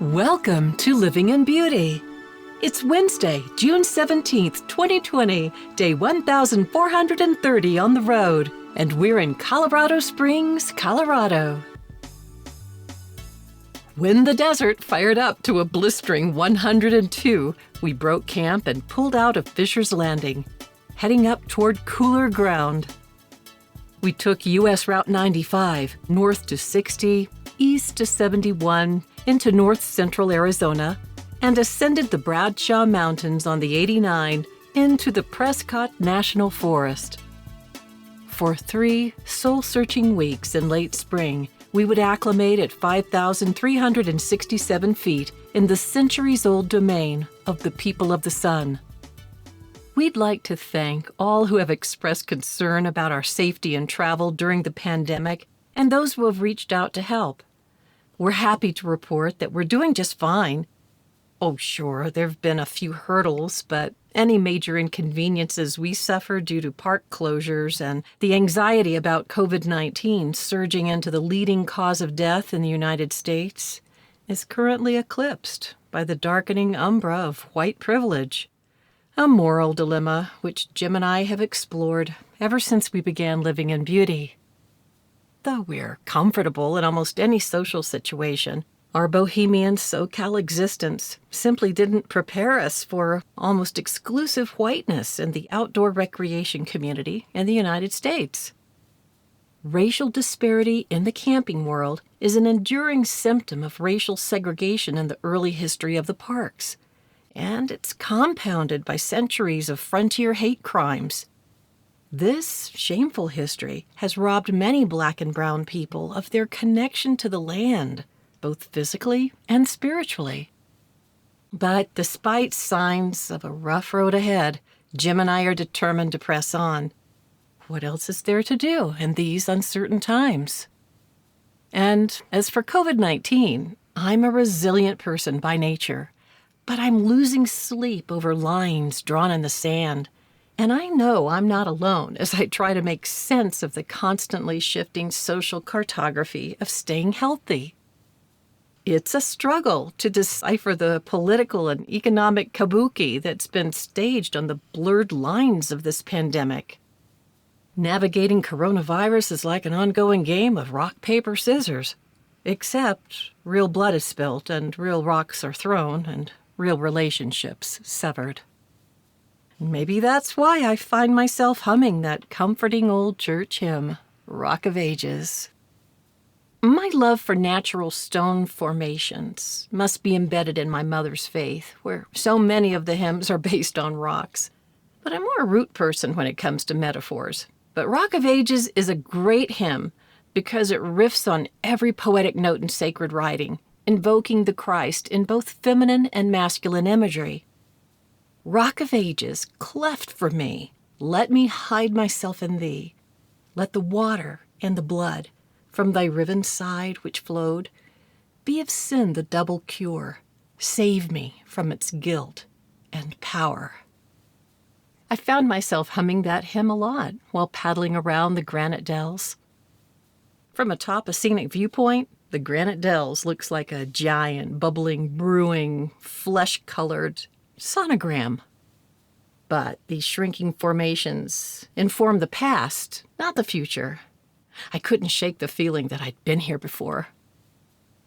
Welcome to Living in Beauty. It's Wednesday, June 17th, 2020, day 1430 on the road, and we're in Colorado Springs, Colorado. When the desert fired up to a blistering 102, we broke camp and pulled out of Fisher's Landing, heading up toward cooler ground. We took U.S. Route 95, north to 60, east to 71, into north central Arizona, and ascended the Bradshaw Mountains on the 89 into the Prescott National Forest. For 3 soul-searching weeks in late spring, we would acclimate at 5,367 feet in the centuries-old domain of the people of the sun. We'd like to thank all who have expressed concern about our safety and travel during the pandemic and those who have reached out to help. We're happy to report that we're doing just fine. Oh, sure, there have been a few hurdles, but any major inconveniences we suffered due to park closures and the anxiety about COVID-19 surging into the leading cause of death in the United States is currently eclipsed by the darkening umbra of white privilege. A moral dilemma which Jim and I have explored ever since we began living in beauty. Though we're comfortable in almost any social situation, our bohemian SoCal existence simply didn't prepare us for almost exclusive whiteness in the outdoor recreation community in the United States. Racial disparity in the camping world is an enduring symptom of racial segregation in the early history of the parks, and it's compounded by centuries of frontier hate crimes. This shameful history has robbed many Black and brown people of their connection to the land, both physically and spiritually. But despite signs of a rough road ahead, Jim and I are determined to press on. What else is there to do in these uncertain times? And as for COVID-19, I'm a resilient person by nature, but I'm losing sleep over lines drawn in the sand. And I know I'm not alone as I try to make sense of the constantly shifting social cartography of staying healthy. It's a struggle to decipher the political and economic kabuki that's been staged on the blurred lines of this pandemic. Navigating coronavirus is like an ongoing game of rock, paper, scissors, except real blood is spilt and real rocks are thrown and real relationships severed. Maybe that's why I find myself humming that comforting old church hymn, Rock of Ages. My love for natural stone formations must be embedded in my mother's faith, where so many of the hymns are based on rocks. But I'm more a root person when it comes to metaphors. But Rock of Ages is a great hymn because it riffs on every poetic note in sacred writing, invoking the Christ in both feminine and masculine imagery. Rock of Ages, cleft for me, let me hide myself in thee. Let the water and the blood from thy riven side which flowed be of sin the double cure. Save me from its guilt and power. I found myself humming that hymn a lot while paddling around the Granite Dells. From atop a scenic viewpoint, the Granite Dells looks like a giant, bubbling, brewing, flesh-colored sonogram. But these shrinking formations inform the past, not the future. I couldn't shake the feeling that I'd been here before.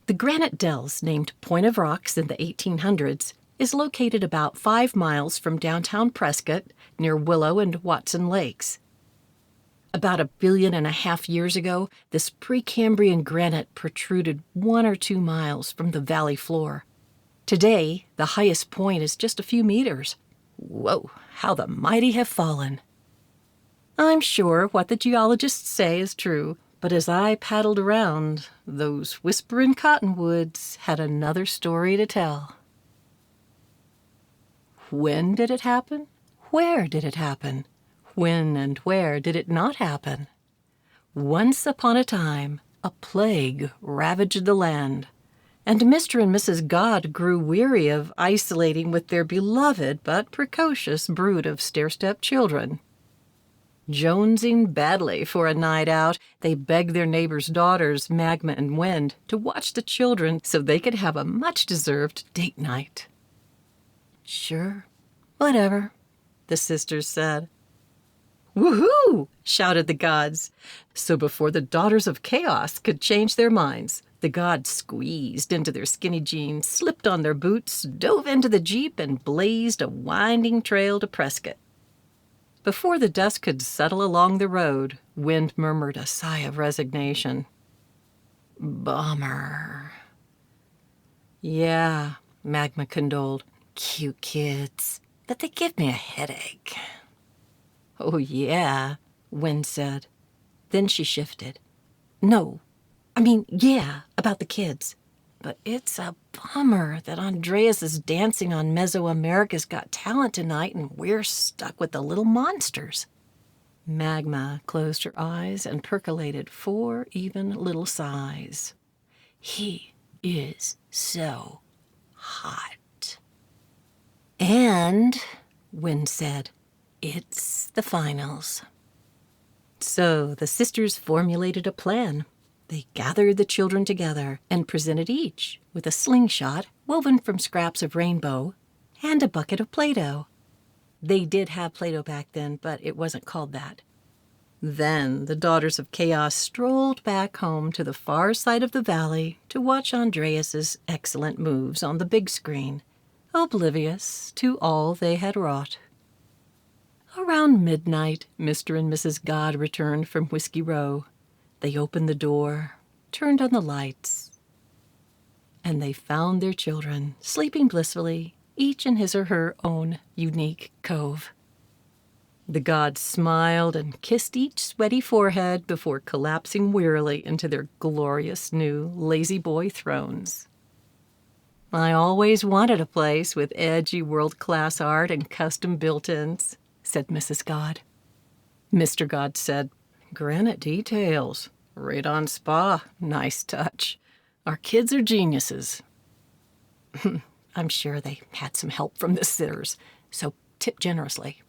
The Granite Dells, named Point of Rocks in the 1800s, is located about 5 miles from downtown Prescott, near Willow and Watson Lakes. About 1.5 billion years ago, this Precambrian granite protruded 1 or 2 miles from the valley floor. Today, the highest point is just a few meters. Whoa, how the mighty have fallen. I'm sure what the geologists say is true, but as I paddled around, those whispering cottonwoods had another story to tell. When did it happen? Where did it happen? When and where did it not happen? Once upon a time, a plague ravaged the land, and Mr. and Mrs. God grew weary of isolating with their beloved but precocious brood of stair-step children. Jonesing badly for a night out, they begged their neighbors' daughters, Magma and Wind, to watch the children so they could have a much-deserved date night. "Sure, whatever," the sisters said. "Woohoo!" shouted the gods. So before the daughters of chaos could change their minds, the gods squeezed into their skinny jeans, slipped on their boots, dove into the Jeep, and blazed a winding trail to Prescott. Before the dust could settle along the road, Wind murmured a sigh of resignation. "Bummer." "Yeah," Magma condoled. "Cute kids, but they give me a headache." "Oh, yeah," Wind said. Then she shifted. "No, I mean, yeah, about the kids. But it's a bummer that Andreas is dancing on Mesoamerica's Got Talent tonight and we're stuck with the little monsters." Magma closed her eyes and percolated 4 even little sighs. "He is so hot." "And," Wind said, "it's the finals." So the sisters formulated a plan. They gathered the children together and presented each with a slingshot woven from scraps of rainbow and a bucket of Play-Doh. They did have Play-Doh back then, but it wasn't called that. Then the Daughters of Chaos strolled back home to the far side of the valley to watch Andreas's excellent moves on the big screen, oblivious to all they had wrought. Around midnight, Mr. and Mrs. God returned from Whiskey Row. They opened the door, turned on the lights, and they found their children sleeping blissfully, each in his or her own unique cove. The gods smiled and kissed each sweaty forehead before collapsing wearily into their glorious new lazy boy thrones. "I always wanted a place with edgy world-class art and custom built-ins," said Mrs. God. Mr. God said, "Granite details, radon spa, nice touch. Our kids are geniuses." I'm sure they had some help from the sitters, so tip generously.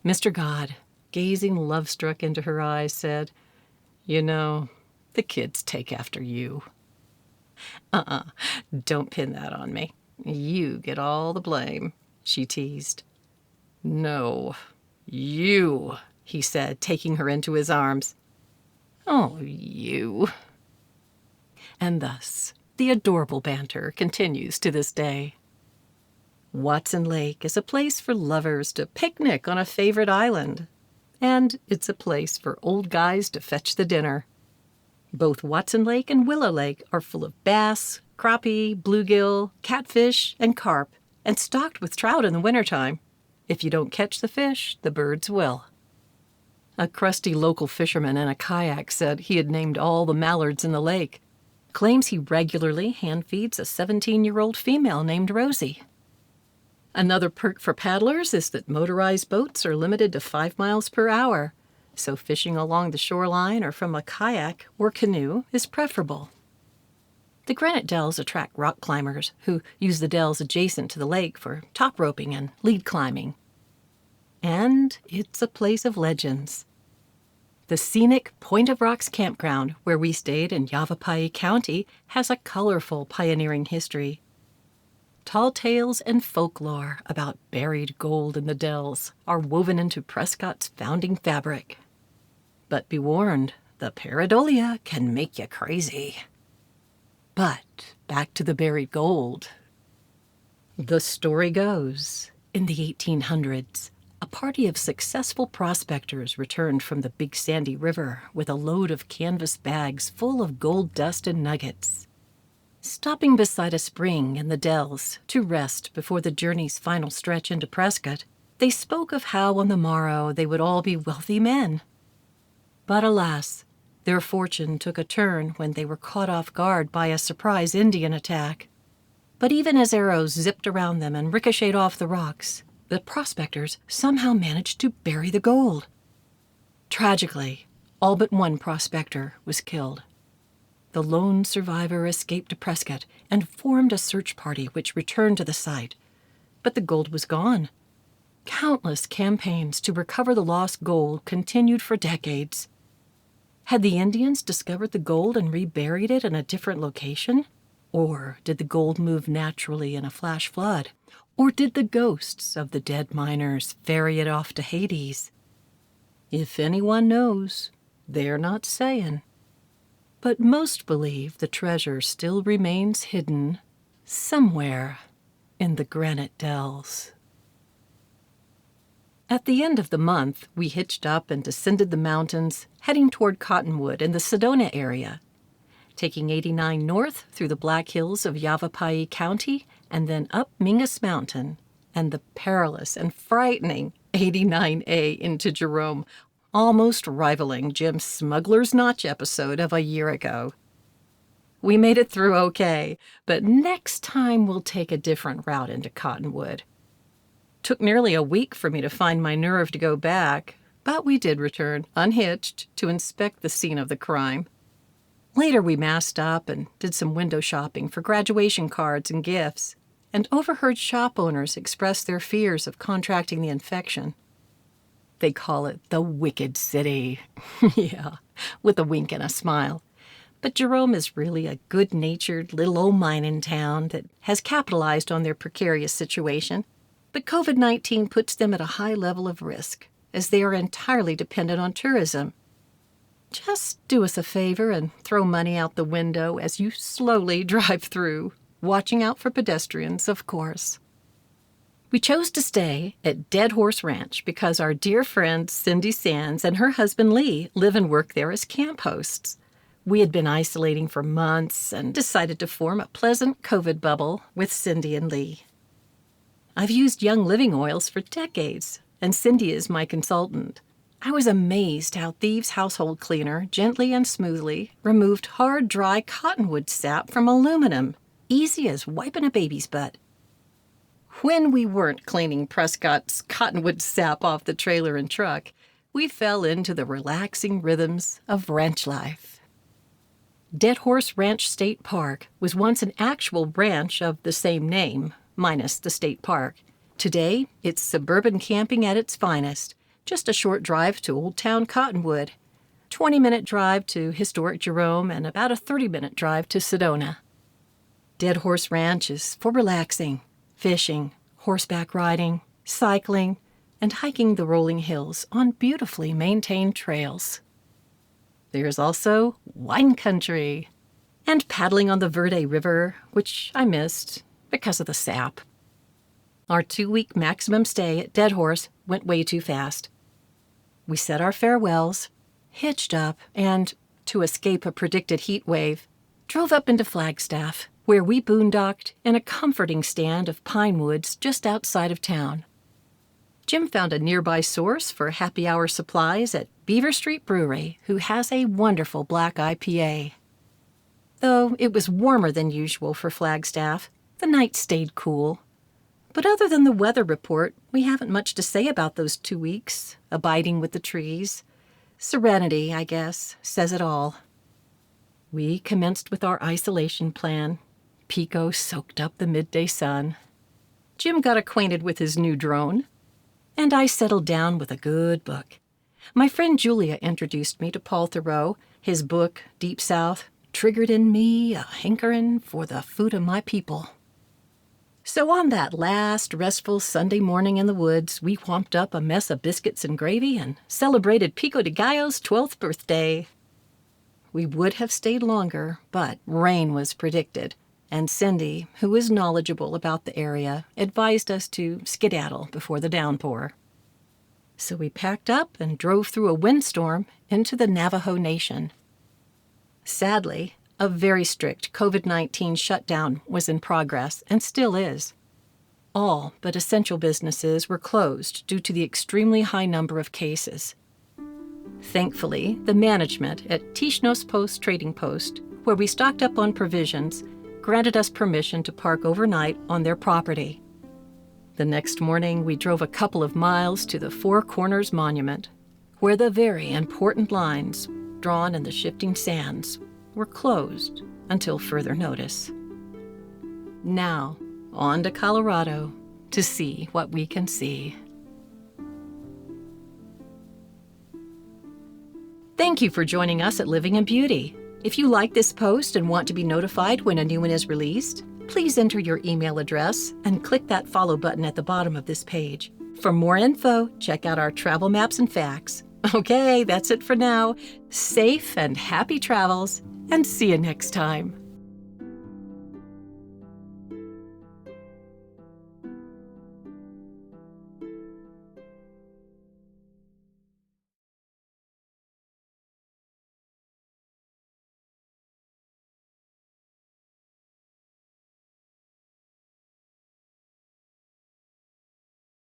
Mr. God, gazing love-struck into her eyes, said, "You know, the kids take after you." Don't pin that on me. You get all the blame," she teased. "No, you," he said, taking her into his arms. "Oh, you." And thus, the adorable banter continues to this day. Watson Lake is a place for lovers to picnic on a favorite island, and it's a place for old guys to fetch the dinner. Both Watson Lake and Willow Lake are full of bass, crappie, bluegill, catfish, and carp, and stocked with trout in the wintertime. If you don't catch the fish, the birds will. A crusty local fisherman in a kayak said he had named all the mallards in the lake. Claims he regularly hand-feeds a 17-year-old female named Rosie. Another perk for paddlers is that motorized boats are limited to 5 miles per hour, so fishing along the shoreline or from a kayak or canoe is preferable. The Granite Dells attract rock climbers who use the dells adjacent to the lake for top roping and lead climbing. And it's a place of legends. The scenic Point of Rocks campground, where we stayed in Yavapai County, has a colorful pioneering history. Tall tales and folklore about buried gold in the dells are woven into Prescott's founding fabric. But be warned, the pareidolia can make you crazy. But back to the buried gold. The story goes, in the 1800s, a party of successful prospectors returned from the Big Sandy River with a load of canvas bags full of gold dust and nuggets. Stopping beside a spring in the dells to rest before the journey's final stretch into Prescott, they spoke of how on the morrow they would all be wealthy men. But alas, their fortune took a turn when they were caught off guard by a surprise Indian attack. But even as arrows zipped around them and ricocheted off the rocks, the prospectors somehow managed to bury the gold. Tragically, all but one prospector was killed. The lone survivor escaped to Prescott and formed a search party which returned to the site. But the gold was gone. Countless campaigns to recover the lost gold continued for decades. Had the Indians discovered the gold and reburied it in a different location? Or did the gold move naturally in a flash flood? Or did the ghosts of the dead miners ferry it off to Hades? If anyone knows, they're not saying. But most believe the treasure still remains hidden somewhere in the granite dells. At the end of the month, we hitched up and descended the mountains, heading toward Cottonwood in the Sedona area, taking 89 north through the Black Hills of Yavapai County and then up Mingus Mountain and the perilous and frightening 89A into Jerome, almost rivaling Jim's Smuggler's Notch episode of a year ago. We made it through okay, but next time we'll take a different route into Cottonwood. Took nearly a week for me to find my nerve to go back, but we did return, unhitched, to inspect the scene of the crime. Later we masked up and did some window shopping for graduation cards and gifts, and overheard shop owners express their fears of contracting the infection. They call it the Wicked City. Yeah, with a wink and a smile. But Jerome is really a good-natured little old mining town that has capitalized on their precarious situation. But COVID-19 puts them at a high level of risk, as they are entirely dependent on tourism. Just do us a favor and throw money out the window as you slowly drive through, watching out for pedestrians, of course. We chose to stay at Dead Horse Ranch because our dear friend Cindy Sands and her husband Lee live and work there as camp hosts. We had been isolating for months and decided to form a pleasant COVID bubble with Cindy and Lee. I've used Young Living oils for decades, and Cindy is my consultant. I was amazed how Thieves Household Cleaner gently and smoothly removed hard, dry cottonwood sap from aluminum, easy as wiping a baby's butt. When we weren't cleaning Prescott's cottonwood sap off the trailer and truck, we fell into the relaxing rhythms of ranch life. Dead Horse Ranch State Park was once an actual ranch of the same name, minus the state park. Today, it's suburban camping at its finest, just a short drive to Old Town Cottonwood, 20-minute drive to historic Jerome, and about a 30-minute drive to Sedona. Dead Horse Ranch is for relaxing, fishing, horseback riding, cycling, and hiking the rolling hills on beautifully maintained trails. There's also wine country and paddling on the Verde River, which I missed because of the sap. Our 2-week maximum stay at Dead Horse went way too fast. We said our farewells, hitched up, and, to escape a predicted heat wave, drove up into Flagstaff, where we boondocked in a comforting stand of pine woods just outside of town. Jim found a nearby source for happy hour supplies at Beaver Street Brewery, who has a wonderful black IPA. Though it was warmer than usual for Flagstaff, the night stayed cool. But other than the weather report, we haven't much to say about those 2 weeks, abiding with the trees. Serenity, I guess, says it all. We commenced with our isolation plan. Pico soaked up the midday sun. Jim got acquainted with his new drone. And I settled down with a good book. My friend Julia introduced me to Paul Theroux. His book, Deep South, triggered in me a hankering for the food of my people. So on that last restful Sunday morning in the woods, we whomped up a mess of biscuits and gravy and celebrated Pico de Gallo's 12th birthday. We would have stayed longer, but rain was predicted, and Cindy, who is knowledgeable about the area, advised us to skedaddle before the downpour. So we packed up and drove through a windstorm into the Navajo Nation. Sadly, a very strict COVID-19 shutdown was in progress and still is. All but essential businesses were closed due to the extremely high number of cases. Thankfully, the management at Tishnos Post Trading Post, where we stocked up on provisions, granted us permission to park overnight on their property. The next morning, we drove a couple of miles to the Four Corners Monument, where the very important lines, drawn in the shifting sands, were closed until further notice. Now, on to Colorado to see what we can see. Thank you for joining us at Living in Beauty. If you like this post and want to be notified when a new one is released, please enter your email address and click that follow button at the bottom of this page. For more info, check out our travel maps and facts. Okay, that's it for now. Safe and happy travels, and see you next time.